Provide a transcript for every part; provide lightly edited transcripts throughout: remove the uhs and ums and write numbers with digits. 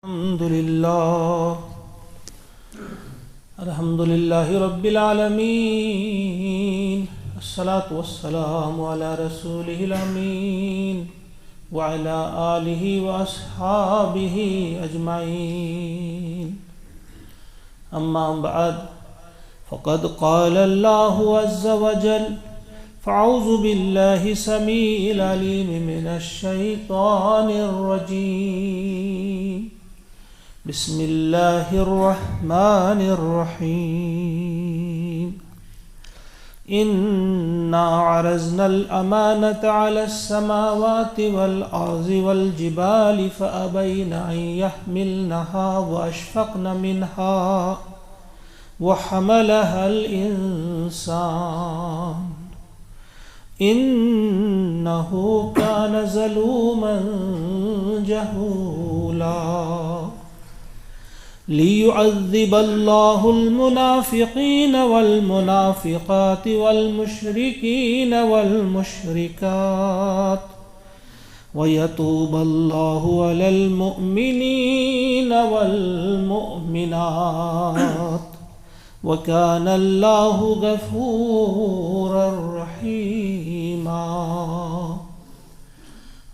الحمد لله رب العالمين الصلاة والسلام على رسوله الأمين وعلى آله وأصحابه أجمعين أما بعد فقد قال الله عز وجل فأعوذ بالله السميع العليم من الشيطان الرجيم بسم الله الرحمن الرحيم إنا عرضنا الأمانة على السماوات والأرض والجبال فأبين أن يحملنها وأشفقن منها وحملها الإنسان إنه كان ظلوما جهولا ليعذب الله المنافقين والمنافقات والمشركين والمشركات ويتوب الله على المؤمنين والمؤمنات وكان الله غفورا رحيما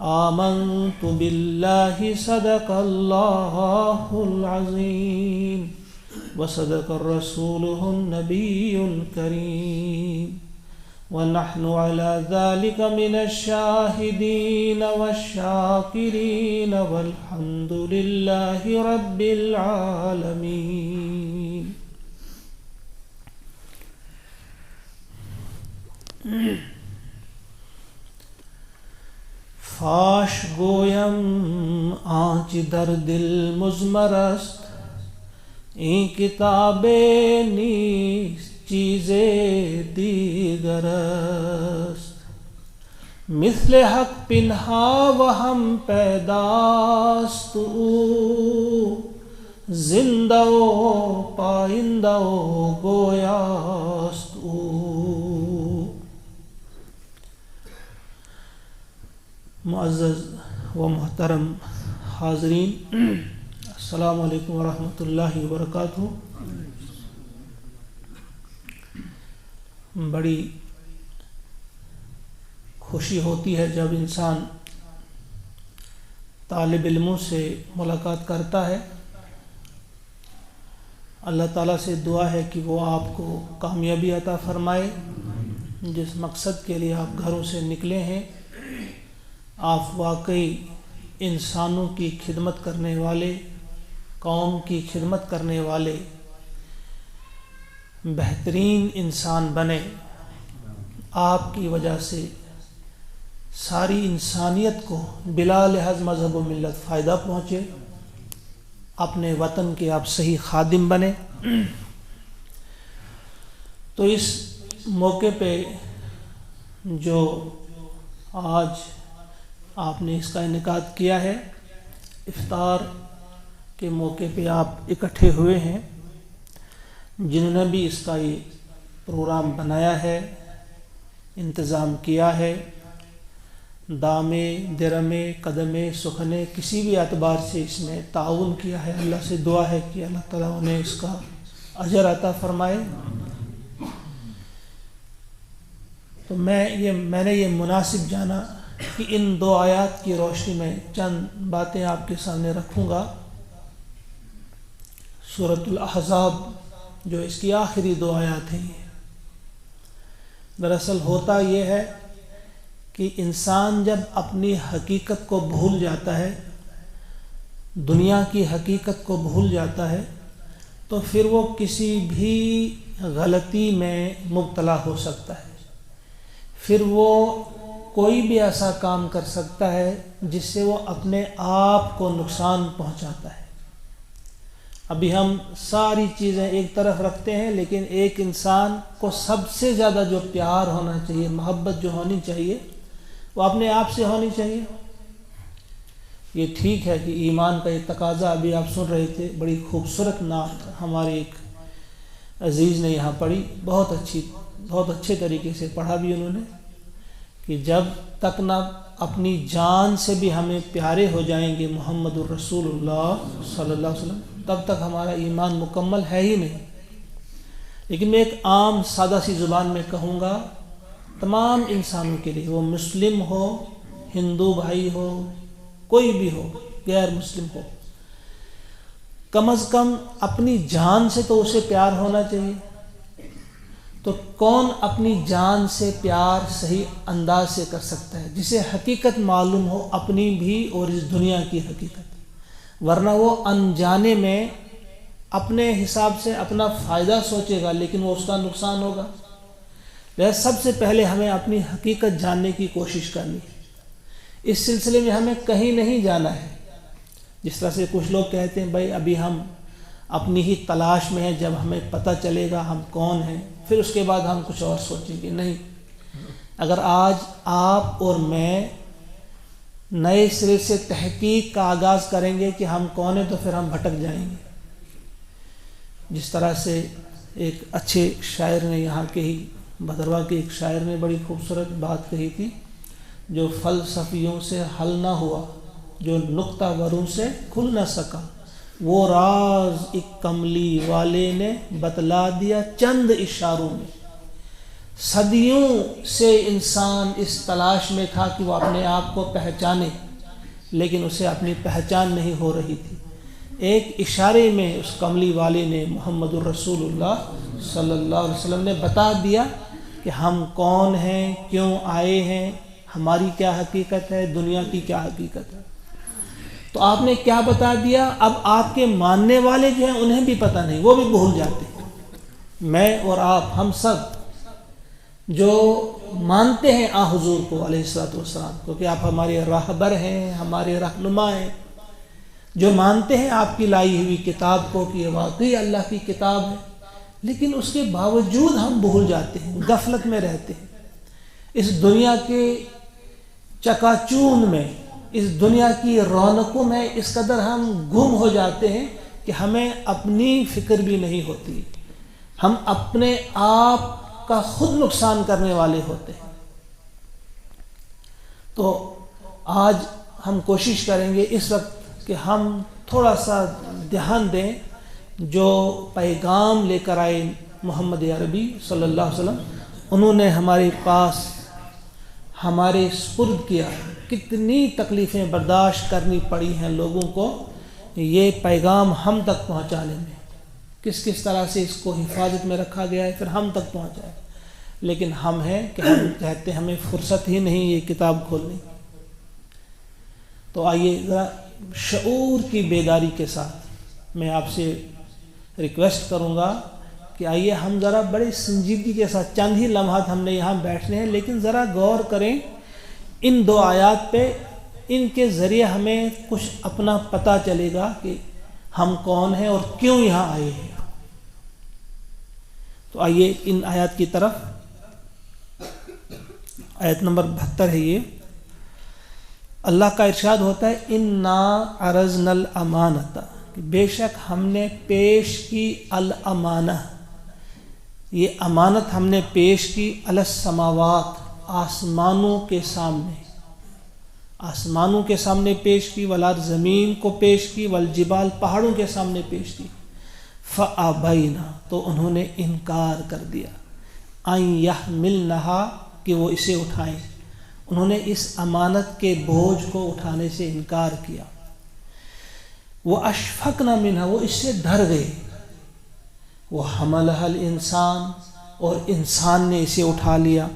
آمنت بالله صدق الله العظيم وصدق رسوله النبي الكريم ونحن على ذلك من الشاهدين والشاكرين والحمد لله رب العالمين. فاش گویم آنچ در دل مضمر است این کتاب نیست چیز دیگر است مثل حق پنہا و ہم پیداست او زندہ و پائندہ و گویاست او. معزز و محترم حاضرین، السلام علیکم ورحمۃ اللہ وبرکاتہ. بڑی خوشی ہوتی ہے جب انسان طالب علموں سے ملاقات کرتا ہے. اللہ تعالیٰ سے دعا ہے کہ وہ آپ کو کامیابی عطا فرمائے. جس مقصد کے لیے آپ گھروں سے نکلے ہیں، آپ واقعی انسانوں کی خدمت کرنے والے، قوم کی خدمت کرنے والے بہترین انسان بنے. آپ کی وجہ سے ساری انسانیت کو بلا لحاظ مذہب و ملت فائدہ پہنچے. اپنے وطن کے آپ صحیح خادم بنے. تو اس موقع پہ جو آج آپ نے اس کا انعقاد کیا ہے، افطار کے موقع پہ آپ اکٹھے ہوئے ہیں، جنہوں نے بھی اس کا یہ پروگرام بنایا ہے، انتظام کیا ہے، دامے درمے قدمے سخنے کسی بھی اعتبار سے اس میں تعاون کیا ہے. اللہ سے دعا ہے کہ اللہ تعالیٰ انہیں اس کا اجر عطا فرمائے. تو میں نے یہ مناسب جانا کہ ان دو آیات کی روشنی میں چند باتیں آپ کے سامنے رکھوں گا. سورۃ الاحزاب جو اس کی آخری دو آیات ہیں، دراصل ہوتا یہ ہے کہ انسان جب اپنی حقیقت کو بھول جاتا ہے، دنیا کی حقیقت کو بھول جاتا ہے، تو پھر وہ کسی بھی غلطی میں مبتلا ہو سکتا ہے. پھر وہ کوئی بھی ایسا کام کر سکتا ہے جس سے وہ اپنے آپ کو نقصان پہنچاتا ہے. ابھی ہم ساری چیزیں ایک طرف رکھتے ہیں، لیکن ایک انسان کو سب سے زیادہ جو پیار ہونا چاہیے، محبت جو ہونی چاہیے، وہ اپنے آپ سے ہونی چاہیے. یہ ٹھیک ہے کہ ایمان کا یہ تقاضا ابھی آپ سن رہے تھے، بڑی خوبصورت نعت ہمارے ایک عزیز نے یہاں پڑھی، بہت اچھے طریقے سے پڑھا بھی انہوں نے، کہ جب تک نہ اپنی جان سے بھی ہمیں پیارے ہو جائیں گے محمد الرسول اللہ صلی اللہ علیہ وسلم، تب تک ہمارا ایمان مکمل ہے ہی نہیں۔ لیکن میں ایک عام سادہ سی زبان میں کہوں گا، تمام انسانوں کے لیے، وہ مسلم ہو، ہندو بھائی ہو، کوئی بھی ہو، غیر مسلم ہو، کم از کم اپنی جان سے تو اسے پیار ہونا چاہیے۔ تو کون اپنی جان سے پیار صحیح انداز سے کر سکتا ہے؟ جسے حقیقت معلوم ہو، اپنی بھی اور اس دنیا کی حقیقت، ورنہ وہ انجانے میں اپنے حساب سے اپنا فائدہ سوچے گا لیکن وہ اس کا نقصان ہوگا۔ لہذا سب سے پہلے ہمیں اپنی حقیقت جاننے کی کوشش کرنی ہے۔ اس سلسلے میں ہمیں کہیں نہیں جانا ہے۔ جس طرح سے کچھ لوگ کہتے ہیں بھائی ابھی ہم اپنی ہی تلاش میں ہیں، جب ہمیں پتہ چلے گا ہم کون ہیں پھر اس کے بعد ہم کچھ اور سوچیں گے۔ نہیں، اگر آج آپ اور میں نئے سرے سے تحقیق کا آغاز کریں گے کہ ہم کون ہیں تو پھر ہم بھٹک جائیں گے۔ جس طرح سے ایک اچھے شاعر نے، یہاں کے ہی بھدرواہ کے ایک شاعر نے بڑی خوبصورت بات کہی تھی، جو فلسفیوں سے حل نہ ہوا، جو نکتہ وروں سے کھل نہ سکا، وہ راز ایک کملی والے نے بتلا دیا چند اشاروں میں۔ صدیوں سے انسان اس تلاش میں تھا کہ وہ اپنے آپ کو پہچانے، لیکن اسے اپنی پہچان نہیں ہو رہی تھی۔ ایک اشارے میں اس کملی والے نے، محمد الرسول اللہ صلی اللہ علیہ وسلم نے بتا دیا کہ ہم کون ہیں، کیوں آئے ہیں، ہماری کیا حقیقت ہے، دنیا کی کیا حقیقت ہے۔ تو آپ نے کیا بتا دیا؟ اب آپ کے ماننے والے جو ہیں انہیں بھی پتہ نہیں، وہ بھی بھول جاتے ہیں۔ میں اور آپ، ہم سب جو مانتے ہیں آ حضور کو علیہ الصلوۃ والسلام، کیونکہ آپ ہمارے راہبر ہیں، ہمارے رہنما ہیں، جو مانتے ہیں آپ کی لائی ہوئی کتاب کو کہ یہ واقعی اللہ کی کتاب ہے، لیکن اس کے باوجود ہم بھول جاتے ہیں، غفلت میں رہتے ہیں۔ اس دنیا کے چکا چوند میں، اس دنیا کی رونقوں میں اس قدر ہم گم ہو جاتے ہیں کہ ہمیں اپنی فکر بھی نہیں ہوتی، ہم اپنے آپ کا خود نقصان کرنے والے ہوتے ہیں۔ تو آج ہم کوشش کریں گے اس وقت کہ ہم تھوڑا سا دھیان دیں جو پیغام لے کر آئے محمد عربی صلی اللہ علیہ وسلم، انہوں نے ہمارے پاس ہمارے سپرد کیا۔ کتنی تکلیفیں برداشت کرنی پڑی ہیں لوگوں کو یہ پیغام ہم تک پہنچانے میں، کس کس طرح سے اس کو حفاظت میں رکھا گیا ہے، پھر ہم تک پہنچائے، لیکن ہم ہیں کہ ہم کہتے ہیں ہمیں فرصت ہی نہیں یہ کتاب کھولنے۔ تو آئیے ذرا شعور کی بیداری کے ساتھ میں آپ سے ریکویسٹ کروں گا کہ آئیے ہم ذرا بڑے سنجیدگی کے ساتھ، چند ہی لمحات ہم نے یہاں بیٹھنے ہیں، لیکن ذرا غور کریں ان دو آیات پہ۔ ان کے ذریعے ہمیں کچھ اپنا پتہ چلے گا کہ ہم کون ہیں اور کیوں یہاں آئے ہیں۔ تو آئیے ان آیات کی طرف۔ آیت نمبر 72 ہے یہ۔ اللہ کا ارشاد ہوتا ہے انا عرضنا الامانۃ، بے شک ہم نے پیش کی الامانہ، یہ امانت ہم نے پیش کی علی السماوات، آسمانوں کے سامنے، آسمانوں کے سامنے پیش کی، والارض زمین کو پیش کی، والجبال پہاڑوں کے سامنے پیش کی، فابینا تو انہوں نے انکار کر دیا، ان یحملنہا کہ وہ اسے اٹھائیں، انہوں نے اس امانت کے بوجھ کو اٹھانے سے انکار کیا، وہ اشفقن منہا وہ اس سے ڈر گئے، وہ حملہا الانسان اور انسان نے اسے اٹھا لیا،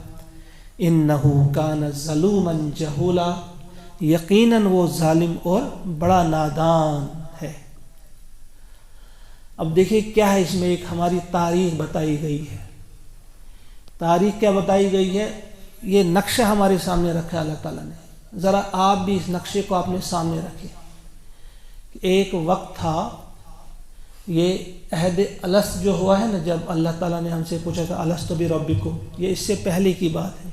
انہو کان ظلوما جہولا یقیناً وہ ظالم اور بڑا نادان ہے۔ اب دیکھیں کیا ہے اس میں، ایک ہماری تاریخ بتائی گئی ہے۔ تاریخ کیا بتائی گئی ہے؟ یہ نقشہ ہمارے سامنے رکھا ہے اللہ تعالیٰ نے، ذرا آپ بھی اس نقشے کو اپنے سامنے رکھیں۔ ایک وقت تھا، یہ عہد الست جو ہوا ہے نا، جب اللہ تعالیٰ نے ہم سے پوچھا تھا الست بربکم، یہ اس سے پہلے کی بات ہے۔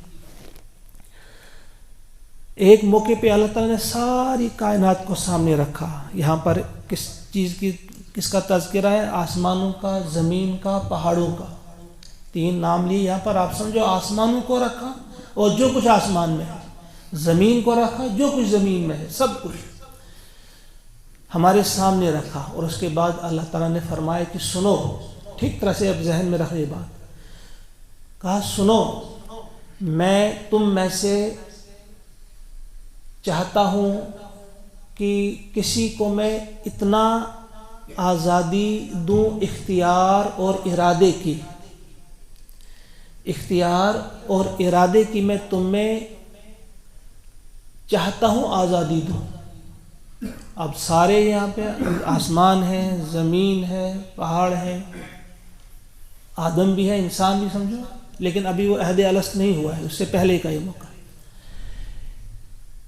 ایک موقع پہ اللہ تعالیٰ نے ساری کائنات کو سامنے رکھا۔ یہاں پر کس چیز کی، کس کا تذکرہ ہے؟ آسمانوں کا، زمین کا، پہاڑوں کا، تین نام لیے یہاں پر۔ آپ سمجھو آسمانوں کو رکھا اور جو کچھ آسمان میں ہے، زمین کو رکھا، جو کچھ زمین میں ہے سب کچھ ہمارے سامنے رکھا، اور اس کے بعد اللہ تعالیٰ نے فرمایا کہ سنو، ٹھیک طرح سے اب ذہن میں رکھ یہ بات، کہا سنو، میں تم میں سے چاہتا ہوں کہ کسی کو میں اتنا آزادی دوں اختیار اور ارادے کی، اختیار اور ارادے کی میں تمہیں چاہتا ہوں آزادی دوں۔ اب سارے یہاں پہ آسمان ہے، زمین ہے، پہاڑ ہے، آدم بھی ہے، انسان بھی سمجھو، لیکن ابھی وہ عہد الست نہیں ہوا ہے، اس سے پہلے کا یہ موقع ہے۔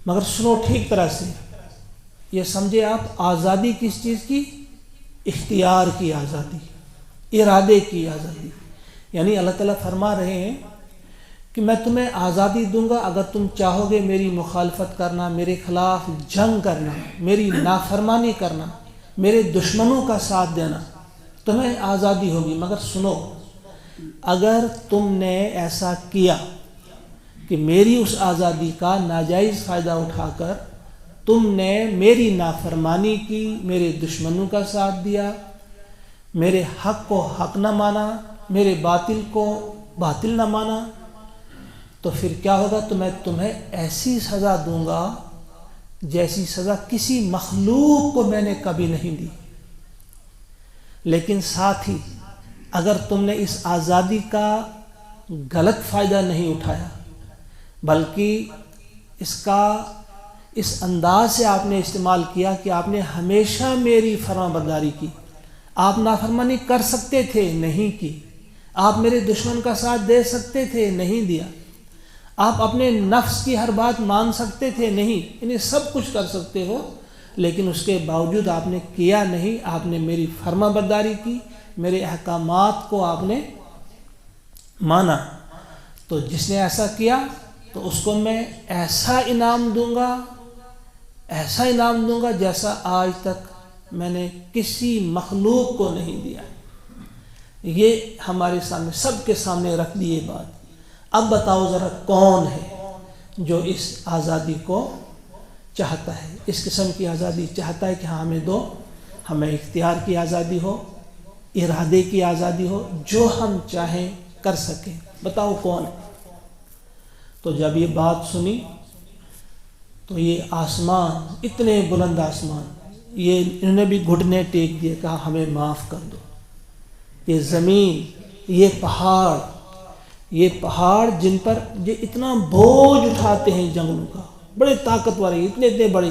مگر سنو ٹھیک طرح سے، یہ سمجھے آپ آزادی کس چیز کی؟ اختیار کی آزادی، ارادے کی آزادی۔ یعنی اللہ تعالیٰ فرما رہے ہیں کہ میں تمہیں آزادی دوں گا اگر تم چاہو گے میری مخالفت کرنا، میرے خلاف جنگ کرنا، میری نافرمانی کرنا، میرے دشمنوں کا ساتھ دینا، تمہیں آزادی ہوگی۔ مگر سنو، اگر تم نے ایسا کیا کہ میری اس آزادی کا ناجائز فائدہ اٹھا کر تم نے میری نافرمانی کی، میرے دشمنوں کا ساتھ دیا، میرے حق کو حق نہ مانا، میرے باطل کو باطل نہ مانا، تو پھر کیا ہوگا؟ تو میں تمہیں ایسی سزا دوں گا جیسی سزا کسی مخلوق کو میں نے کبھی نہیں دی۔ لیکن ساتھ ہی اگر تم نے اس آزادی کا غلط فائدہ نہیں اٹھایا، بلکہ اس انداز سے آپ نے استعمال کیا کہ آپ نے ہمیشہ میری فرما برداری کی، آپ نافرمانی کر سکتے تھے، نہیں کی، آپ میرے دشمن کا ساتھ دے سکتے تھے، نہیں دیا، آپ اپنے نفس کی ہر بات مان سکتے تھے، نہیں، انہیں سب کچھ کر سکتے ہو، لیکن اس کے باوجود آپ نے کیا نہیں، آپ نے میری فرما برداری کی، میرے احکامات کو آپ نے مانا۔ تو جس نے ایسا کیا تو اس کو میں ایسا انعام دوں گا، ایسا انعام دوں گا جیسا آج تک میں نے کسی مخلوق کو نہیں دیا۔ یہ ہمارے سامنے، سب کے سامنے رکھ دی یہ بات۔ اب بتاؤ ذرا کون ہے جو اس آزادی کو چاہتا ہے، اس قسم کی آزادی چاہتا ہے کہ ہاں ہمیں دو، ہمیں اختیار کی آزادی ہو، ارادے کی آزادی ہو، جو ہم چاہیں کر سکیں، بتاؤ کون ہے؟ تو جب یہ بات سنی تو یہ آسمان، اتنے بلند آسمان، یہ انہوں نے بھی گھٹنے ٹیک دیے، کہا ہمیں معاف کر دو۔ یہ زمین، یہ پہاڑ جن پر یہ اتنا بوجھ اٹھاتے ہیں جنگلوں کا، بڑے طاقتور ہیں، اتنے بڑے،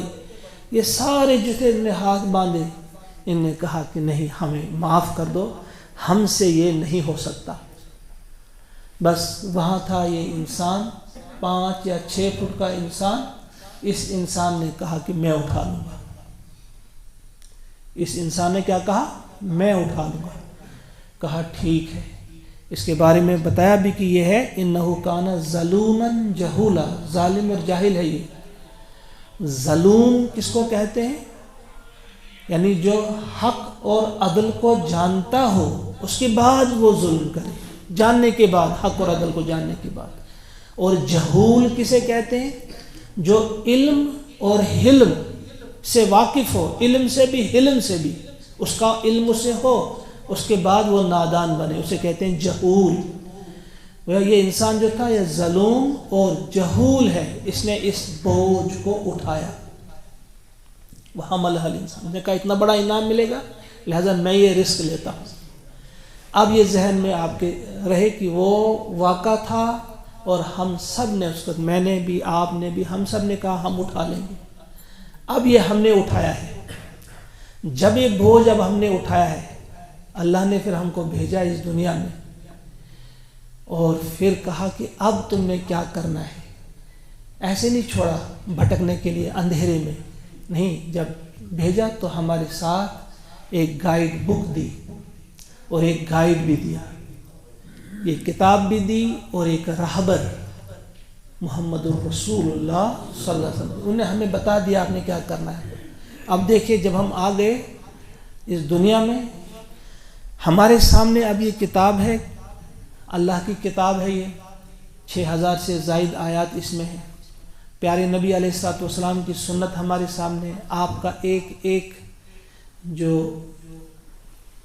یہ سارے جتنے انہوں نے ہاتھ باندھے، ان نے کہا کہ نہیں، ہمیں معاف کر دو، ہم سے یہ نہیں ہو سکتا۔ بس وہاں تھا یہ انسان، 5 یا 6 فٹ کا انسان، اس انسان نے کہا کہ میں اٹھا لوں گا۔ اس انسان نے کیا کہا؟ میں اٹھا لوں گا۔ کہا ٹھیک ہے۔ اس کے بارے میں بتایا بھی کہ یہ ہے انہو کان ظلوما جہولا، ظالم اور جاہل ہے۔ یہ ظلوم کس کو کہتے ہیں؟ یعنی جو حق اور عدل کو جانتا ہو اس کے بعد وہ ظلم کرے، جاننے کے بعد، حق اور عدل کو جاننے کے بعد۔ اور جہول کسے کہتے ہیں؟ جو علم اور حلم سے واقف ہو، علم سے بھی حلم سے بھی، اس کا علم اسے ہو، اس کے بعد وہ نادان بنے، اسے کہتے ہیں جہول۔ یہ انسان جو تھا یہ ظلوم اور جہول ہے، اس نے اس بوجھ کو اٹھایا۔ وَحَمَلَهَا الْإِنسَانُ، نے کہا اتنا بڑا انعام ملے گا، لہذا میں یہ رسک لیتا ہوں۔ اب یہ ذہن میں آپ کے رہے کہ وہ واقعہ تھا اور ہم سب نے اس کو، میں نے بھی، آپ نے بھی، ہم سب نے کہا ہم اٹھا لیں گے۔ اب یہ ہم نے اٹھایا ہے۔ جب یہ بوجھ اب ہم نے اٹھایا ہے، اللہ نے پھر ہم کو بھیجا اس دنیا میں، اور پھر کہا کہ اب تم نے کیا کرنا ہے۔ ایسے نہیں چھوڑا بھٹکنے کے لیے اندھیرے میں، نہیں، جب بھیجا تو ہمارے ساتھ ایک گائیڈ بک دی اور ایک گائیڈ بھی دیا، یہ کتاب بھی دی اور ایک راہبر محمد الرسول اللہ صلی اللہ علیہ وسلم، انہوں نے ہمیں بتا دیا آپ نے کیا کرنا ہے۔ اب دیکھیے جب ہم آ گئے اس دنیا میں، ہمارے سامنے اب یہ کتاب ہے، اللہ کی کتاب ہے، یہ 6000 سے زائد آیات اس میں ہے، پیارے نبی علیہ الصلوۃ والسلام کی سنت ہمارے سامنے ہے، آپ کا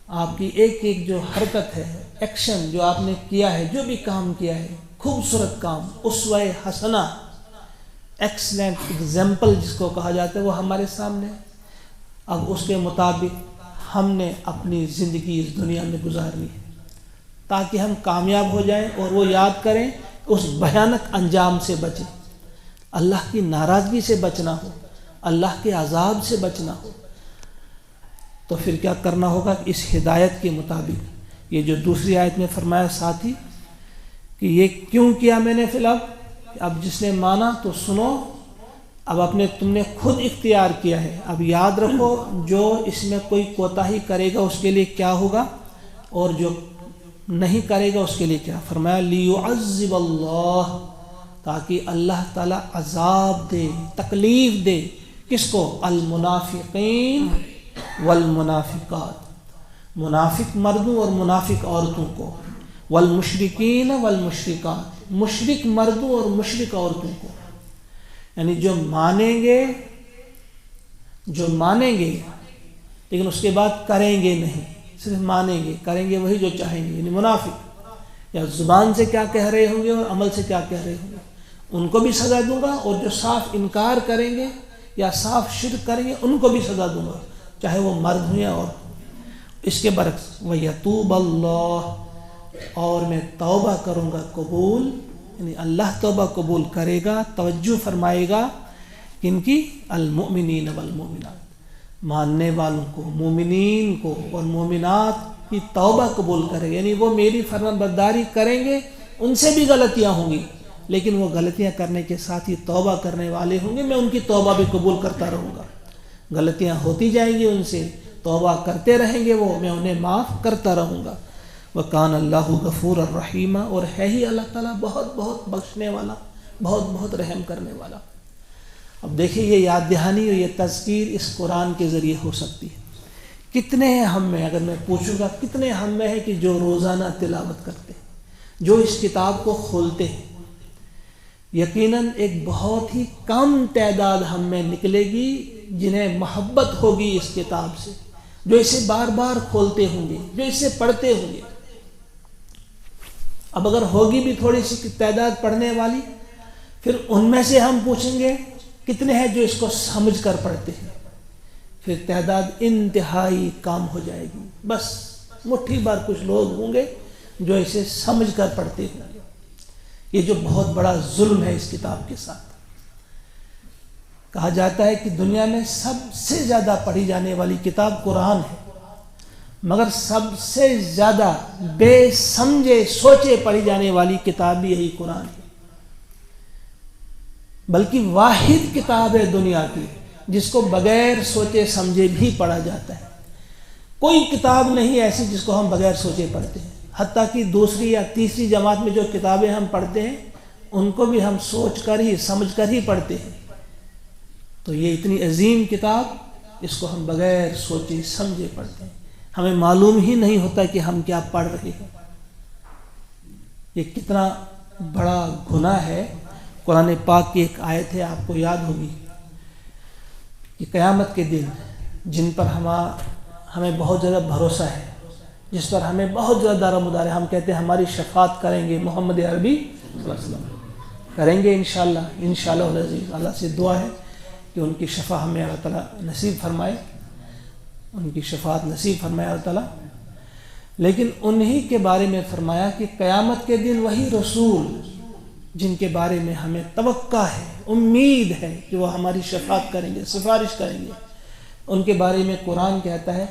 آپ کی ایک ایک جو حرکت ہے، ایکشن جو آپ نے کیا ہے، جو بھی کام کیا ہے، خوبصورت کام، اسوہ حسنہ، ایکسلنٹ ایگزامپل جس کو کہا جاتا ہے، وہ ہمارے سامنے ہے۔ اب اس کے مطابق ہم نے اپنی زندگی اس دنیا میں گزارنی ہے تاکہ ہم کامیاب ہو جائیں اور وہ یاد کریں، اس بھیانک انجام سے بچیں، اللہ کی ناراضگی سے بچنا ہو، اللہ کے عذاب سے بچنا ہو۔ تو پھر کیا کرنا ہوگا؟ اس ہدایت کے مطابق، یہ جو دوسری آیت میں فرمایا ساتھی کہ یہ کیوں کیا میں نے، فی الحال اب جس نے مانا تو سنو، اب تم نے خود اختیار کیا ہے، اب یاد رکھو جو اس میں کوئی کوتاہی کرے گا اس کے لیے کیا ہوگا، اور جو نہیں کرے گا اس کے لیے کیا فرمایا، لیعذب اللہ، تاکہ اللہ تعالی عذاب دے، تکلیف دے، کس کو؟ المنافقین والمنافقات، منافق مردوں اور منافق عورتوں کو، والمشرکین والمشرکات، مشرک مردوں اور مشرک عورتوں کو، یعنی جو مانیں گے لیکن اس کے بعد کریں گے نہیں، صرف مانیں گے، کریں گے وہی جو چاہیں گے، یعنی منافق، یا زبان سے کیا کہہ رہے ہوں گے اور عمل سے کیا کہہ رہے ہوں گے، ان کو بھی سزا دوں گا، اور جو صاف انکار کریں گے یا صاف شرک کریں گے ان کو بھی سزا دوں گا، چاہے وہ مرد ہوں یا عورت ہوں۔ اس کے برعکس وَيَتُوبَ اللَّهُ، اور میں توبہ کروں گا قبول، یعنی اللہ توبہ قبول کرے گا، توجہ فرمائے گا کن کی؟ المؤمنین والمؤمنات، ماننے والوں کو، مومنین کو اور مومنات کی توبہ قبول کرے گا، یعنی وہ میری فرمان برداری کریں گے، ان سے بھی غلطیاں ہوں گی لیکن وہ غلطیاں کرنے کے ساتھ ہی توبہ کرنے والے ہوں گے، میں ان کی توبہ بھی قبول کرتا رہوں گا، غلطیاں ہوتی جائیں گی ان سے، توبہ کرتے رہیں گے وہ، میں انہیں معاف کرتا رہوں گا۔ وَكَانَ اللَّهُ غَفُورًا رَحِيمًا، اور ہے ہی اللہ تعالیٰ بہت بہت بخشنے والا، بہت بہت رحم کرنے والا۔ اب دیکھیں یہ یاد دہانی اور یہ تذکیر اس قرآن کے ذریعے ہو سکتی ہے۔ کتنے ہیں ہم میں، اگر میں پوچھوں گا کتنے ہم میں ہیں کہ جو روزانہ تلاوت کرتے ہیں، جو اس کتاب کو کھولتے ہیں؟ یقیناً ایک بہت ہی کم تعداد ہم میں نکلے گی جنہیں محبت ہوگی اس کتاب سے، جو اسے بار بار کھولتے ہوں گے، جو اسے پڑھتے ہوں گے۔ اب اگر ہوگی بھی تھوڑی سی تعداد پڑھنے والی، پھر ان میں سے ہم پوچھیں گے کتنے ہیں جو اس کو سمجھ کر پڑھتے ہیں، پھر تعداد انتہائی کم ہو جائے گی، بس مٹھی بھر کچھ لوگ ہوں گے جو اسے سمجھ کر پڑھتے ہوں گے۔ یہ جو بہت بڑا ظلم ہے اس کتاب کے ساتھ۔ کہا جاتا ہے کہ دنیا میں سب سے زیادہ پڑھی جانے والی کتاب قرآن ہے، مگر سب سے زیادہ بے سمجھے سوچے پڑھی جانے والی کتاب بھی یہی قرآن ہے، بلکہ واحد کتاب ہے دنیا کی جس کو بغیر سوچے سمجھے بھی پڑھا جاتا ہے۔ کوئی کتاب نہیں ایسی جس کو ہم بغیر سوچے پڑھتے ہیں، حتیٰ کہ دوسری یا تیسری جماعت میں جو کتابیں ہم پڑھتے ہیں ان کو بھی ہم سوچ کر ہی، سمجھ کر ہی پڑھتے ہیں۔ تو یہ اتنی عظیم کتاب، اس کو ہم بغیر سوچے سمجھے پڑھتے ہیں، ہمیں معلوم ہی نہیں ہوتا کہ ہم کیا پڑھ رہے ہیں۔ یہ کتنا بڑا گناہ ہے۔ قرآن پاک کی ایک آیت ہے، آپ کو یاد ہوگی، کہ قیامت کے دن جن پر ہمیں بہت زیادہ بھروسہ ہے، جس پر ہمیں بہت زیادہ دار و مدار ہے، ہم کہتے ہیں ہماری شفاعت کریں گے محمد عربی صلی اللہ علیہ وسلم، کریں گے انشاءاللہ، انشاءاللہ العزیز۔ اللہ سے دعا ہے کہ ان کی شفاعت ہمیں اللہ تعالیٰ نصیب فرمائے، ان کی شفاعت نصیب فرمائے اللہ تعالیٰ۔ لیکن انہی کے بارے میں فرمایا کہ قیامت کے دن وہی رسول جن کے بارے میں ہمیں توقع ہے، امید ہے کہ وہ ہماری شفاعت کریں گے، سفارش کریں گے، ان کے بارے میں قرآن کہتا ہے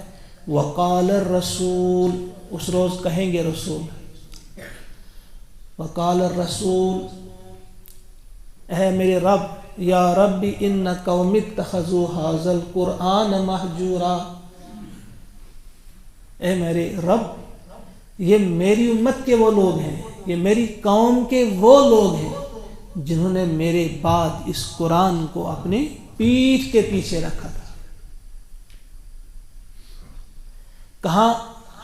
وقال الرسول، اس روز کہیں گے رسول، وقال الرسول، اے میرے رب، یا رب ان قوم اتخذوا ھذا القرآن مہجورا، اے میرے رب یہ میری امت کے وہ لوگ ہیں، یہ میری قوم کے وہ لوگ ہیں جنہوں نے میرے بعد اس قرآن کو اپنے پیٹھ کے پیچھے رکھا تھا۔ کہاں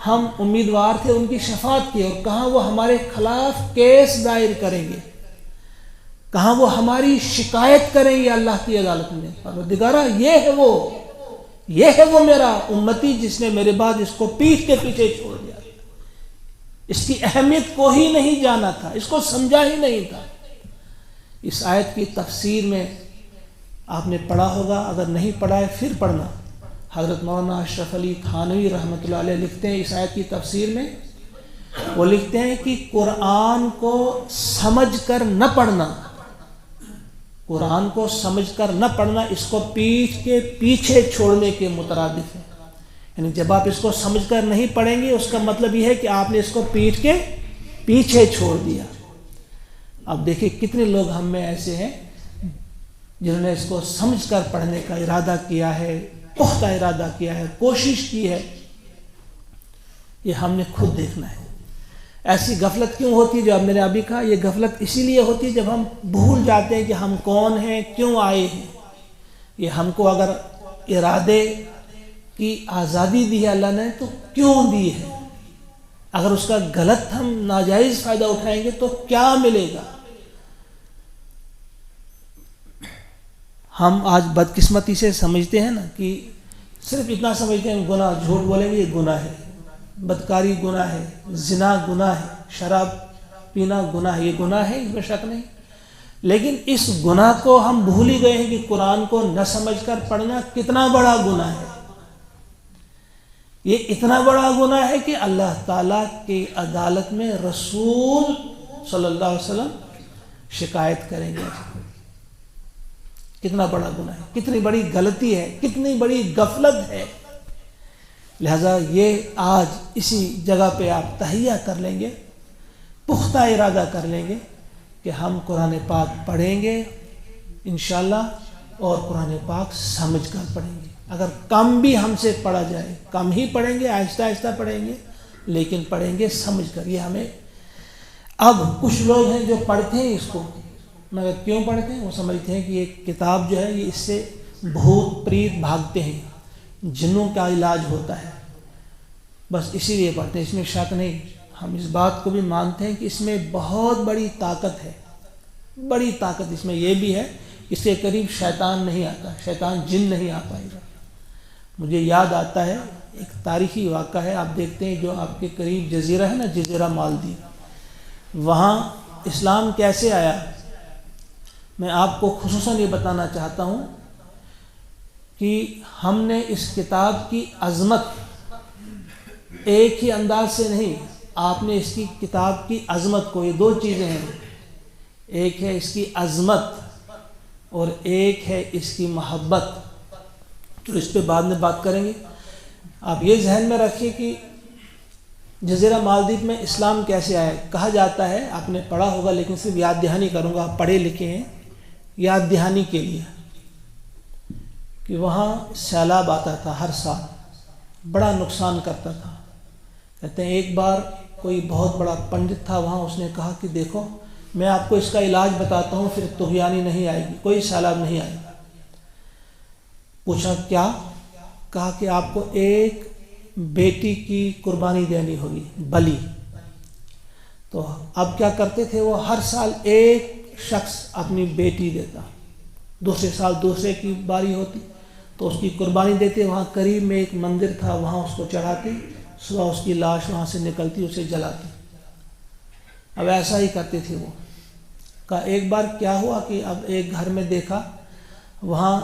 ہم امیدوار تھے ان کی شفاعت کی، اور کہاں وہ ہمارے خلاف کیس دائر کریں گے۔ کہاں وہ ہماری شکایت کریں گے اللہ کی عدالت میں، پروردگارا یہ ہے وہ میرا امتی جس نے میرے بعد اس کو پیٹھ کے پیچھے چھوڑ دیا، اس کی اہمیت کو ہی نہیں جانا تھا، اس کو سمجھا ہی نہیں تھا۔ اس آیت کی تفسیر میں آپ نے پڑھا ہوگا، اگر نہیں پڑھا ہے پھر پڑھنا۔ حضرت مولانا اشرف علی تھانوی رحمۃ اللہ علیہ لکھتے ہیں اس آیت کی تفسیر میں، وہ لکھتے ہیں کہ قرآن کو سمجھ کر نہ پڑھنا، قرآن کو سمجھ کر نہ پڑھنا اس کو پیٹھ کے پیچھے چھوڑنے کے مترادف ہے۔ یعنی جب آپ اس کو سمجھ کر نہیں پڑھیں گے، اس کا مطلب یہ ہے کہ آپ نے اس کو پیٹھ کے پیچھے چھوڑ دیا۔ اب دیکھیں کتنے لوگ ہم میں ایسے ہیں جنہوں نے اس کو سمجھ کر پڑھنے کا ارادہ کیا ہے، پختہ ارادہ کیا ہے، کوشش کی ہے۔ یہ ہم نے خود دیکھنا ہے۔ ایسی غفلت کیوں ہوتی ہے؟ جو اب میں نے ابھی کہا، یہ غفلت اسی لیے ہوتی ہے جب ہم بھول جاتے ہیں کہ ہم کون ہیں، کیوں آئے ہیں۔ یہ ہم کو اگر ارادے کی آزادی دی ہے اللہ نے تو کیوں دی ہے؟ اگر اس کا غلط ہم ناجائز فائدہ اٹھائیں گے تو کیا ملے گا؟ ہم آج بدقسمتی سے سمجھتے ہیں نا کہ صرف اتنا سمجھتے ہیں گناہ، جھوٹ بولیں گے یہ گناہ ہے، بدکاری گناہ ہے، زنا گناہ ہے، شراب پینا گناہ ہے، یہ گناہ ہے، اس میں شک نہیں۔ لیکن اس گناہ کو ہم بھول ہی گئے ہیں کہ قرآن کو نہ سمجھ کر پڑھنا کتنا بڑا گناہ ہے۔ یہ اتنا بڑا گناہ ہے کہ اللہ تعالیٰ کی عدالت میں رسول صلی اللہ علیہ وسلم شکایت کریں گے۔ کتنا بڑا گناہ ہے، کتنی بڑی غلطی ہے، کتنی بڑی غفلت ہے۔ لہذا یہ آج اسی جگہ پہ آپ تہیہ کر لیں گے، پختہ ارادہ کر لیں گے کہ ہم قرآن پاک پڑھیں گے انشاءاللہ، اور قرآن پاک سمجھ کر پڑھیں گے۔ اگر کم بھی ہم سے پڑھا جائے، کم ہی پڑھیں گے، آہستہ آہستہ پڑھیں گے، لیکن پڑھیں گے سمجھ کر۔ یہ ہمیں، اب کچھ لوگ ہیں جو پڑھتے ہیں اس کو، مگر کیوں پڑھتے ہیں؟ وہ سمجھتے ہیں کہ یہ کتاب جو ہے یہ اس سے بھوت پریت بھاگتے ہیں، جنوں کا علاج ہوتا ہے، بس اسی لیے پڑھتے ہیں۔ اس میں شک نہیں، ہم اس بات کو بھی مانتے ہیں کہ اس میں بہت بڑی طاقت ہے، بڑی طاقت اس میں یہ بھی ہے، اس کے قریب شیطان نہیں آتا، شیطان جن نہیں آ پائے گا۔ مجھے یاد آتا ہے ایک تاریخی واقعہ ہے، آپ دیکھتے ہیں جو آپ کے قریب جزیرہ ہے نا، جزیرہ مالدیو، وہاں اسلام کیسے آیا، میں آپ کو خصوصاً یہ بتانا چاہتا ہوں کہ ہم نے اس کتاب کی عظمت ایک ہی انداز سے نہیں، آپ نے اس کی کتاب کی عظمت کو، یہ دو چیزیں ہیں، ایک ہے اس کی عظمت اور ایک ہے اس کی محبت، تو اس پہ بعد میں بات کریں گے۔ آپ یہ ذہن میں رکھیے کہ جزیرہ مالدیپ میں اسلام کیسے آیا۔ کہا جاتا ہے، آپ نے پڑھا ہوگا لیکن صرف یاد دہانی کروں گا، آپ پڑھے لکھے ہیں، یاد دہانی کے لیے، کہ وہاں سیلاب آتا تھا ہر سال، بڑا نقصان کرتا تھا۔ کہتے ہیں ایک بار کوئی بہت بڑا پنڈت تھا وہاں، اس نے کہا کہ دیکھو میں آپ کو اس کا علاج بتاتا ہوں، پھر طغیانی نہیں آئے گی، کوئی سیلاب نہیں آئے گا۔ پوچھا کیا؟ کہا کہ آپ کو ایک بیٹی کی قربانی دینی ہوگی، بلی۔ تو اب کیا کرتے تھے وہ، ہر سال ایک شخص اپنی بیٹی دیتا، دوسرے سال دوسرے کی باری ہوتی تو اس کی قربانی دیتے، وہاں قریب میں ایک مندر تھا وہاں اس کو چڑھاتے، صبح اس کی لاش وہاں سے نکلتی، اسے جلاتے۔ اب ایسا ہی کرتے تھے وہ۔ کہا ایک بار کیا ہوا کہ اب ایک گھر میں دیکھا، وہاں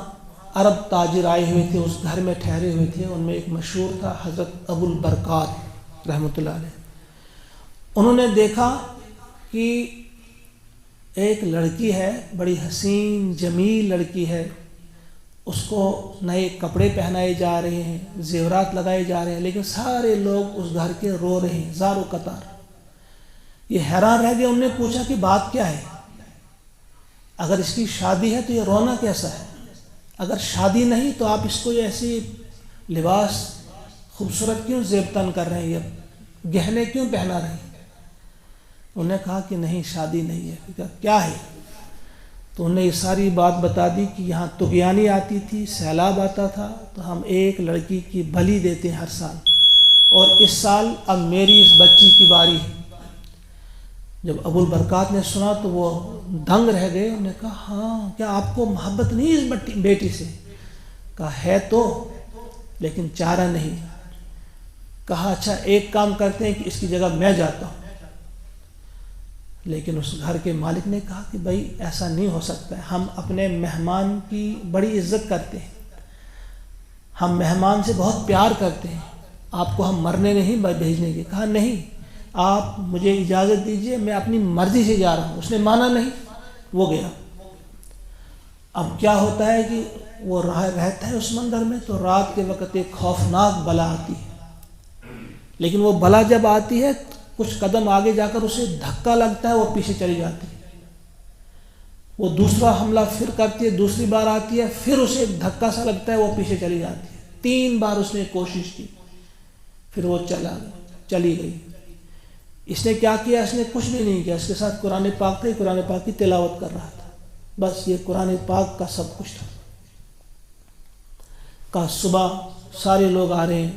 عرب تاجر آئے ہوئے تھے، اس گھر میں ٹھہرے ہوئے تھے، ان میں ایک مشہور تھا حضرت ابو البرکات رحمۃ اللہ علیہ۔ انہوں نے دیکھا کہ ایک لڑکی ہے، بڑی حسین جمیل لڑکی ہے، اس کو نئے کپڑے پہنائے جا رہے ہیں، زیورات لگائے جا رہے ہیں، لیکن سارے لوگ اس گھر کے رو رہے ہیں زار و قطار۔ یہ حیران رہ گئے، انہوں نے پوچھا کہ بات کیا ہے، اگر اس کی شادی ہے تو یہ رونا کیسا ہے، اگر شادی نہیں تو آپ اس کو ایسی لباس خوبصورت کیوں زیب تن کر رہے ہیں، یہ گہنے کیوں پہنا رہے ہیں؟ انہوں نے کہا کہ نہیں شادی نہیں ہے۔ کہا کیا ہے؟ تو انہوں نے یہ ساری بات بتا دی کہ یہاں طغیانی آتی تھی، سیلاب آتا تھا، تو ہم ایک لڑکی کی بلی دیتے ہیں ہر سال، اور اس سال اب میری اس بچی کی باری ہے۔ جب ابو البرکات نے سنا تو وہ دنگ رہ گئے. انہوں نے کہا ہاں کیا آپ کو محبت نہیں اس بیٹی سے؟ کہا ہے تو لیکن چارہ نہیں. کہا اچھا ایک کام کرتے ہیں کہ اس کی جگہ میں جاتا ہوں. لیکن اس گھر کے مالک نے کہا کہ بھائی ایسا نہیں ہو سکتا ہے, ہم اپنے مہمان کی بڑی عزت کرتے ہیں, ہم مہمان سے بہت پیار کرتے ہیں, آپ کو ہم مرنے نہیں بھیجنے کے. کہا نہیں, آپ مجھے اجازت دیجئے, میں اپنی مرضی سے جا رہا ہوں. اس نے مانا نہیں, وہ گیا. اب کیا ہوتا ہے کہ وہ رہتا ہے اس مندر میں, تو رات کے وقت ایک خوفناک بلا آتی ہے. لیکن وہ بلا جب آتی ہے کچھ قدم آگے جا کر اسے دھکا لگتا ہے, وہ پیچھے چلی جاتی ہے. وہ دوسرا حملہ پھر کرتی ہے, دوسری بار آتی ہے, پھر اسے ایک دھکا سا لگتا ہے, وہ پیچھے چلی جاتی ہے. 3 بار اس نے کوشش کی, پھر وہ چلی گئی. اس نے کیا کیا؟ اس نے کچھ بھی نہیں کیا. اس کے ساتھ قرآن پاک تھا, قرآن پاک کی تلاوت کر رہا تھا. بس یہ قرآن پاک کا سب کچھ تھا. کہا صبح سارے لوگ آ رہے ہیں,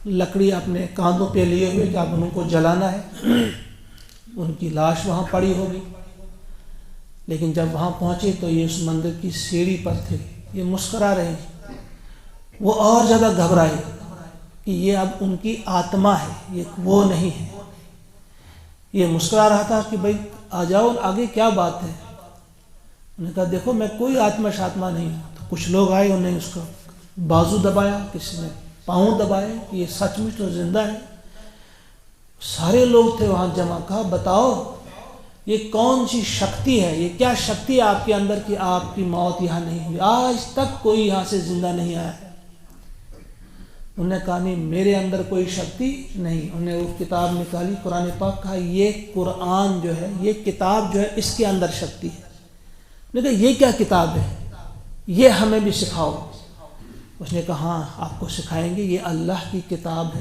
لکڑی اپنے کاندھوں پہ لیے ہوئے کہ اب ان کو جلانا ہے. ان کی لاش وہاں پڑی ہوگی. لیکن جب وہاں پہنچے تو یہ اس مندر کی سیڑھی پر تھے, یہ مسکرا رہے ہیں. وہ اور زیادہ گھبرائے کہ یہ اب ان کی آتما ہے, یہ وہ نہیں ہے. یہ مسکرا رہا تھا کہ بھائی آ جاؤ آگے, کیا بات ہے؟ انہوں نے کہا دیکھو میں کوئی آتما شاتما نہیں ہوں. تو کچھ لوگ آئے, انہوں نے اس کو بازو دبایا, کسی نے پاؤں دبائے کہ یہ سچ مچ تو زندہ ہے. سارے لوگ تھے وہاں جمع. کہا بتاؤ یہ کون سی شکتی ہے, یہ کیا شکتی ہے آپ کے اندر کہ آپ کی موت یہاں نہیں ہوئی؟ آج تک کوئی یہاں سے زندہ نہیں آیا ہے. انہوں نے کہا نہیں میرے اندر کوئی شکتی نہیں. انہوں نے وہ کتاب نکالی, قرآن پاک. کہا یہ قرآن جو ہے, یہ کتاب جو ہے, اس کے اندر شکتی ہے. انہوں نے کہا یہ کیا کتاب ہے, یہ ہمیں بھی سکھاؤ. اس نے کہا ہاں آپ کو سکھائیں گے, یہ اللہ کی کتاب ہے.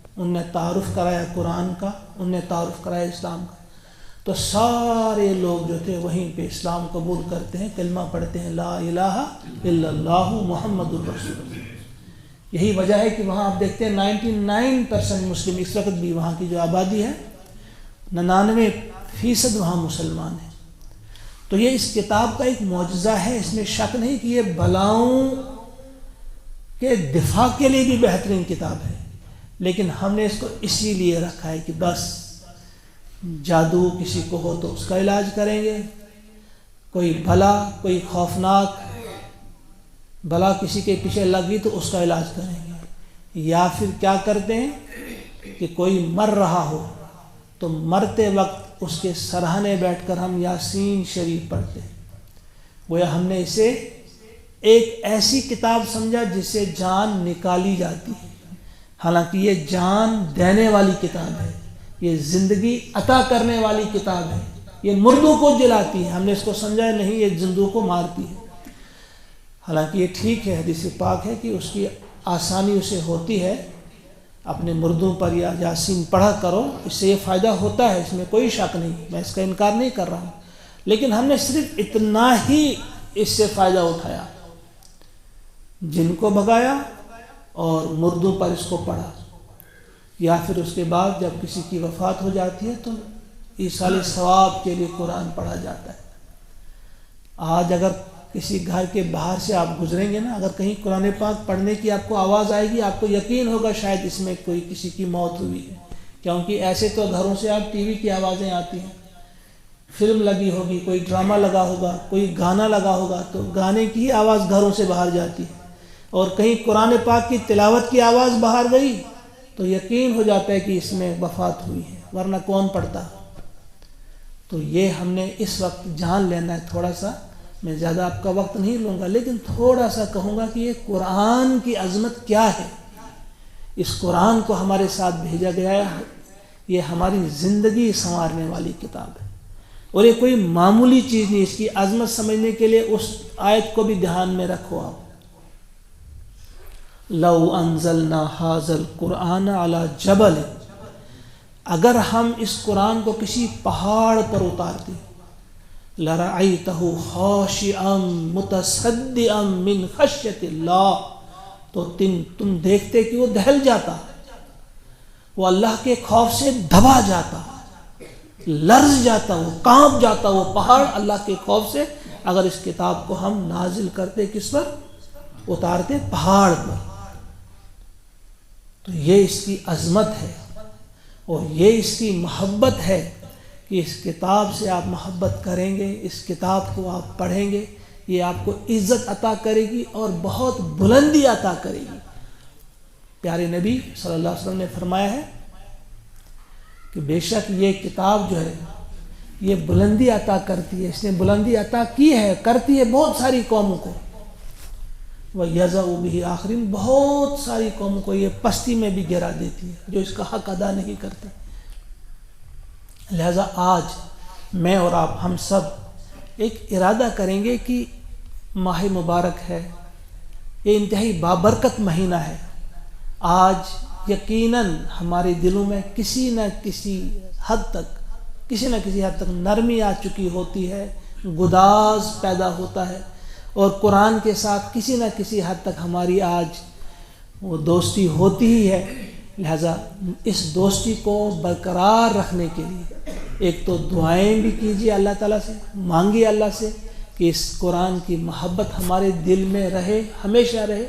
انہوں نے تعارف کرایا قرآن کا, انہوں نے تعارف کرایا اسلام کا. تو سارے لوگ جو تھے وہیں پہ اسلام قبول کرتے ہیں, کلمہ پڑھتے ہیں, لا الہ الا اللہ محمد الرسول اللہ. یہی وجہ ہے کہ وہاں آپ دیکھتے ہیں 99% مسلم. اس وقت بھی وہاں کی جو آبادی ہے 99% وہاں مسلمان ہیں. تو یہ اس کتاب کا ایک معجزہ ہے, اس میں شک نہیں کہ یہ بلاؤں کے دفاع کے لیے بھی بہترین کتاب ہے. لیکن ہم نے اس کو اسی لیے رکھا ہے کہ بس جادو کسی کو ہو تو اس کا علاج کریں گے, کوئی بھلا کوئی خوفناک بلا کسی کے پیچھے لگی تو اس کا علاج کریں گے. یا پھر کیا کرتے ہیں کہ کوئی مر رہا ہو تو مرتے وقت اس کے سرہانے بیٹھ کر ہم یاسین شریف پڑھتے ہیں. گویا ہم نے اسے ایک ایسی کتاب سمجھا جس سے جان نکالی جاتی ہے, حالانکہ یہ جان دینے والی کتاب ہے, یہ زندگی عطا کرنے والی کتاب ہے. یہ مردوں کو جلاتی ہے. ہم نے اس کو سمجھا نہیں یہ زندوں کو مارتی ہے. حالانکہ یہ ٹھیک ہے, حدیث پاک ہے کہ اس کی آسانی اسے ہوتی ہے, اپنے مردوں پر یا یاسین پڑھا کرو, اس سے یہ فائدہ ہوتا ہے, اس میں کوئی شک نہیں, میں اس کا انکار نہیں کر رہا ہوں. لیکن ہم نے صرف اتنا ہی اس سے فائدہ اٹھایا, جن کو بھگایا اور مردوں پر اس کو پڑھا. یا پھر اس کے بعد جب کسی کی وفات ہو جاتی ہے تو ایصال ثواب کے لیے قرآن پڑھا جاتا ہے. آج اگر کسی گھر کے باہر سے آپ گزریں گے نا, اگر کہیں قرآن پاک پڑھنے کی آپ کو آواز آئے گی, آپ کو یقین ہوگا شاید اس میں کوئی کسی کی موت ہوئی ہے. کیونکہ ایسے تو گھروں سے آپ ٹی وی کی آوازیں آتی ہیں, فلم لگی ہوگی, کوئی ڈرامہ لگا ہوگا, کوئی گانا لگا ہوگا, تو گانے کی آواز گھروں سے باہر جاتی ہے. اور کہیں قرآن پاک کی تلاوت کی آواز باہر گئی تو یقین ہو جاتا ہے کہ اس میں وفات ہوئی ہے, ورنہ کون پڑھتا. تو یہ ہم نے اس وقت جان لینا ہے تھوڑا سا. میں زیادہ آپ کا وقت نہیں لوں گا, لیکن تھوڑا سا کہوں گا کہ یہ قرآن کی عظمت کیا ہے. اس قرآن کو ہمارے ساتھ بھیجا گیا ہے, یہ ہماری زندگی سنوارنے والی کتاب ہے, اور یہ کوئی معمولی چیز نہیں. اس کی عظمت سمجھنے کے لیے اس آیت کو بھی دھیان میں رکھو آپ. لو انزلنا ھذا القرآن علی جبل, اگر ہم اس قرآن کو کسی پہاڑ پر اتارتے, لرأیتہ خاشعا متصدعا من خشیۃ اللہ, تو تم دیکھتے کہ وہ دہل جاتا, وہ اللہ کے خوف سے دبا جاتا. لرز جاتا، وہ کانپ جاتا وہ پہاڑ اللہ کے خوف سے اگر اس کتاب کو ہم نازل کرتے کس پر؟ اتارتے پہاڑ پر۔ تو یہ اس کی عظمت ہے اور یہ اس کی محبت ہے کہ اس کتاب سے آپ محبت کریں گے، اس کتاب کو آپ پڑھیں گے، یہ آپ کو عزت عطا کرے گی اور بہت بلندی عطا کرے گی۔ پیارے نبی صلی اللہ علیہ وسلم نے فرمایا ہے کہ بے شک یہ کتاب جو ہے یہ بلندی عطا کرتی ہے، اس نے بلندی عطا کی ہے، کرتی ہے بہت ساری قوموں کو، وَيَضَعُ بِهِ آخرین، بہت ساری قوموں کو یہ پستی میں بھی گرا دیتی ہے جو اس کا حق ادا نہیں کرتے۔ لہذا آج میں اور آپ ہم سب ایک ارادہ کریں گے کہ ماہ مبارک ہے، یہ انتہائی بابرکت مہینہ ہے۔ آج یقیناً ہمارے دلوں میں کسی نہ کسی حد تک نرمی آ چکی ہوتی ہے، گداز پیدا ہوتا ہے، اور قرآن کے ساتھ کسی نہ کسی حد تک ہماری آج وہ دوستی ہوتی ہی ہے۔ لہذا اس دوستی کو برقرار رکھنے کے لیے ایک تو دعائیں بھی کیجیے اللہ تعالیٰ سے، مانگیے اللہ سے کہ اس قرآن کی محبت ہمارے دل میں رہے، ہمیشہ رہے،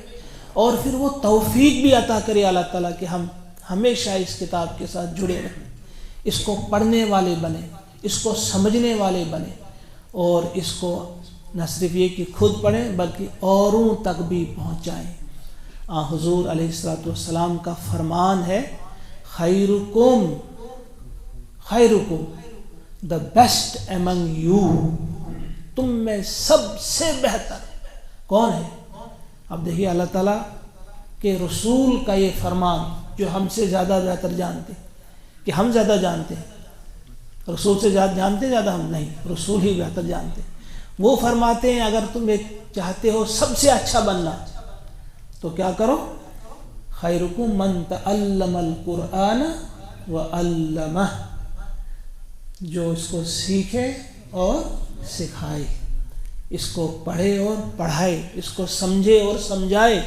اور پھر وہ توفیق بھی عطا کرے اللہ تعالیٰ کہ ہم ہمیشہ اس کتاب کے ساتھ جڑے رہیں، اس کو پڑھنے والے بنیں، اس کو سمجھنے والے بنیں، اور اس کو نہ صرف یہ کہ خود پڑھیں بلکہ اوروں تک بھی پہنچائیں۔ حضور علیہ الصلوۃ والسلام کا فرمان ہے، خیرکم the best among you، تم میں سب سے بہتر کون ہے؟ اب دیکھیے اللہ تعالیٰ کے رسول کا یہ فرمان جو ہم سے زیادہ بہتر جانتے کہ ہم زیادہ جانتے ہیں، رسول سے زیادہ جانتے زیادہ ہم نہیں، رسول ہی بہتر جانتے ہیں۔ وہ فرماتے ہیں اگر تم ایک چاہتے ہو سب سے اچھا بننا تو کیا کرو؟ خیرکم من تعلم القرآن وعلمہ، جو اس کو سیکھے اور سکھائے، اس کو پڑھے اور پڑھائے، اس کو سمجھے اور سمجھائے،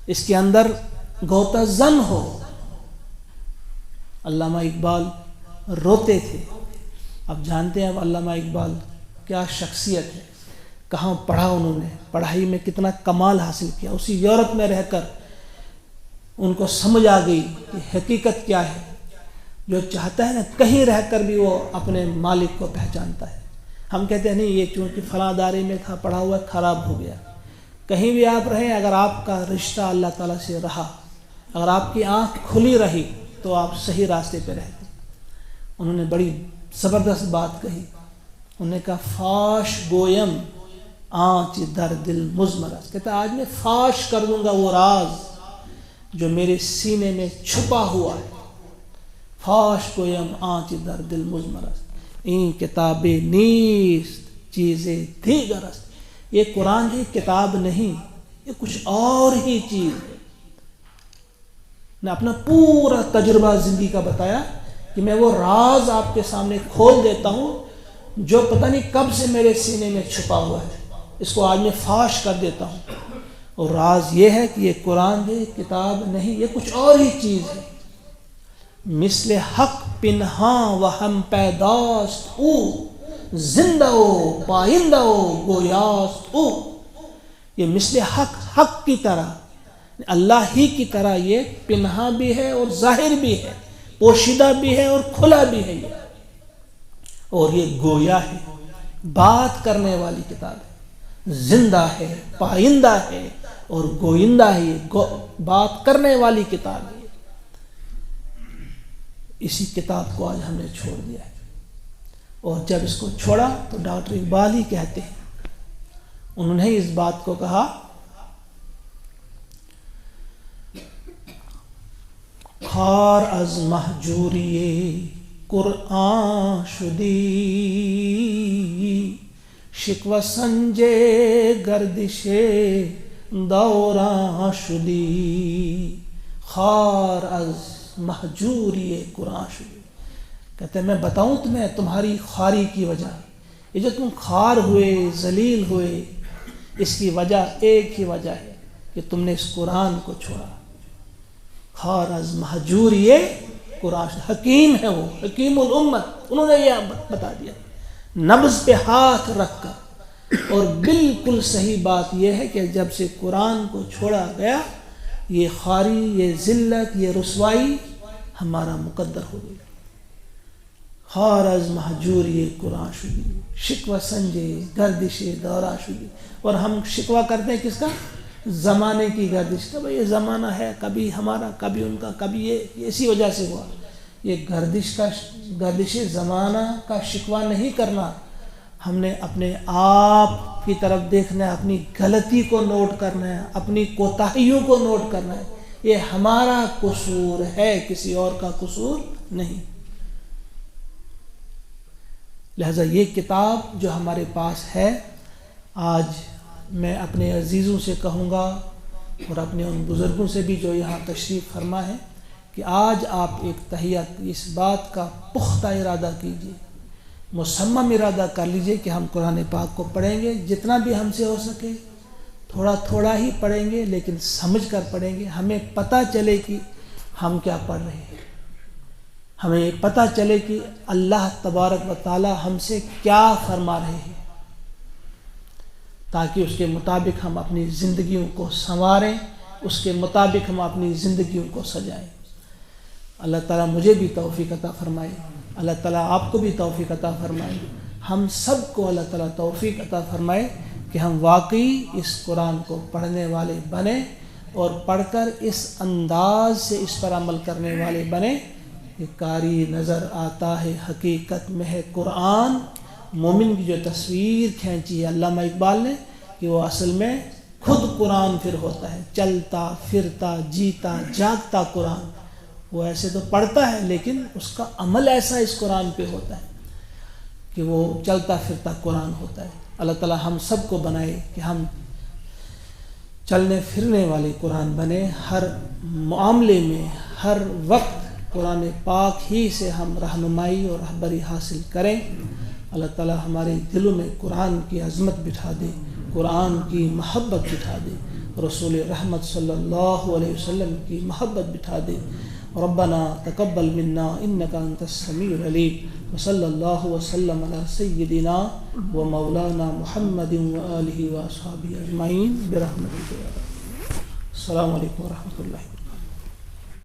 اس کے اندر غوطہ زن ہو۔ علامہ اقبال روتے تھے، اب جانتے ہیں اب علامہ اقبال کیا شخصیت ہے، کہاں پڑھا انہوں نے، پڑھائی میں کتنا کمال حاصل کیا، اسی یورپ میں رہ کر ان کو سمجھ آ گئی کہ حقیقت کیا ہے۔ جو چاہتا ہے نا کہیں رہ کر بھی وہ اپنے مالک کو پہچانتا ہے۔ ہم کہتے ہیں نہیں یہ چونکہ فلاں ادارے میں تھا پڑھا ہوا خراب ہو گیا۔ کہیں بھی آپ رہیں، اگر آپ کا رشتہ اللہ تعالیٰ سے رہا، اگر آپ کی آنکھ کھلی رہی تو آپ صحیح راستے پہ رہتے۔ انہوں نے بڑی زبردست بات کہی، انہوں نے کہا فاش گویم آنچ در دل مزمرس، کہتا آج میں فاش کر دوں گا وہ راز جو میرے سینے میں چھپا ہوا ہے۔ فاش گویم آنچ در دل مزمرس، این کتاب نیست چیزیں دیگرست، یہ قرآن کی کتاب نہیں، یہ کچھ اور ہی چیز ہے۔ نے اپنا پورا تجربہ زندگی کا بتایا کہ میں وہ راز آپ کے سامنے کھول دیتا ہوں جو پتہ نہیں کب سے میرے سینے میں چھپا ہوا ہے، اس کو آج میں فاش کر دیتا ہوں۔ اور راز یہ ہے کہ یہ قرآن کی کتاب نہیں، یہ کچھ اور ہی چیز ہے۔ مثل حق پنہاں و ہم پیداست او، زندہ او پائندہ او گویاست او، یہ مثل حق کی طرح، اللہ ہی کی طرح یہ پنہاں بھی ہے اور ظاہر بھی ہے، پوشیدہ بھی ہے اور کھلا بھی ہے یہ، اور یہ گویا ہے، بات کرنے والی کتاب ہے، زندہ ہے، پائندہ ہے اور گوئندہ ہے، یہ بات کرنے والی کتاب ہے۔ اسی کتاب کو آج ہم نے چھوڑ دیا ہے، اور جب اس کو چھوڑا تو ڈاکٹر اقبال ہی کہتے ہیں، انہوں نے اس بات کو کہا خار از مہجوری قرآن شدی شکوہ سنجے گردش دوران شدی، خار از مہجوری قرآن شدی، کہتے ہیں میں بتاؤں تمہیں تمہاری خواری کی وجہ، یہ جو تم خوار ہوئے ذلیل ہوئے اس کی وجہ ایک ہی وجہ ہے کہ تم نے اس قرآن کو چھوڑا۔ خار از مہجوری قرآن، حکیم ہے وہ، حکیم الامت، انہوں نے یہ بتا دیا نبض پہ ہاتھ رکھ کر۔ اور بالکل صحیح بات یہ ہے کہ جب سے قرآن کو چھوڑا گیا یہ خواری، یہ ذلت، یہ رسوائی ہمارا مقدر ہو گئی۔ خار از محجور یہ قرآن شدی، شکوہ سنجے گردش دورہ شدی۔ اور ہم شکوہ کرتے ہیں کس کا؟ زمانے کی گردش کا، بھئی یہ زمانہ ہے، کبھی ہمارا کبھی ان کا، کبھی یہ اسی وجہ سے ہوا۔ یہ گردش زمانہ کا شکوہ نہیں کرنا، ہم نے اپنے آپ کی طرف دیکھنا ہے، اپنی غلطی کو نوٹ کرنا ہے، اپنی کوتاہیوں کو نوٹ کرنا ہے۔ یہ ہمارا قصور ہے، کسی اور کا قصور نہیں۔ لہذا یہ کتاب جو ہمارے پاس ہے، آج میں اپنے عزیزوں سے کہوں گا اور اپنے ان بزرگوں سے بھی جو یہاں تشریف فرما ہے کہ آج آپ ایک تحیت اس بات کا پختہ ارادہ کیجیے، مصمم ارادہ کر لیجئے کہ ہم قرآن پاک کو پڑھیں گے، جتنا بھی ہم سے ہو سکے تھوڑا تھوڑا ہی پڑھیں گے، لیکن سمجھ کر پڑھیں گے، ہمیں پتہ چلے کہ ہم کیا پڑھ رہے ہیں، ہمیں پتہ چلے کہ اللہ تبارک و تعالی ہم سے کیا فرما رہے ہیں، تاکہ اس کے مطابق ہم اپنی زندگیوں کو سنواریں، اس کے مطابق ہم اپنی زندگیوں کو سجائیں۔ اللہ تعالیٰ مجھے بھی توفیق عطا فرمائے، اللہ تعالیٰ آپ کو بھی توفیق عطا فرمائے، ہم سب کو اللہ تعالیٰ توفیق عطا فرمائے کہ ہم واقعی اس قرآن کو پڑھنے والے بنیں اور پڑھ کر اس انداز سے اس پر عمل کرنے والے بنیں کہ قاری نظر آتا ہے حقیقت میں ہے قرآن۔ مومن کی جو تصویر کھینچی ہے علامہ اقبال نے کہ وہ اصل میں خود قرآن پھر ہوتا ہے، چلتا پھرتا جیتا جاگتا قرآن۔ وہ ایسے تو پڑھتا ہے لیکن اس کا عمل ایسا اس قرآن پہ ہوتا ہے کہ وہ چلتا پھرتا قرآن ہوتا ہے۔ اللہ تعالیٰ ہم سب کو بنائے کہ ہم چلنے پھرنے والے قرآن بنے، ہر معاملے میں ہر وقت قرآن پاک ہی سے ہم رہنمائی اور رہبری حاصل کریں۔ اللہ تعالیٰ ہمارے دلوں میں قرآن کی عظمت بٹھا دے، قرآن کی محبت بٹھا دے، رسول رحمت صلی اللہ علیہ وسلم کی محبت بٹھا دے۔ ربنا تقبل منا انك انت السميع العليم وصلى الله وسلم على سيدنا ومولانا محمد وآله وأصحابه أجمعين برحمتك يا رب۔ السلام علیکم ورحمۃ اللہ۔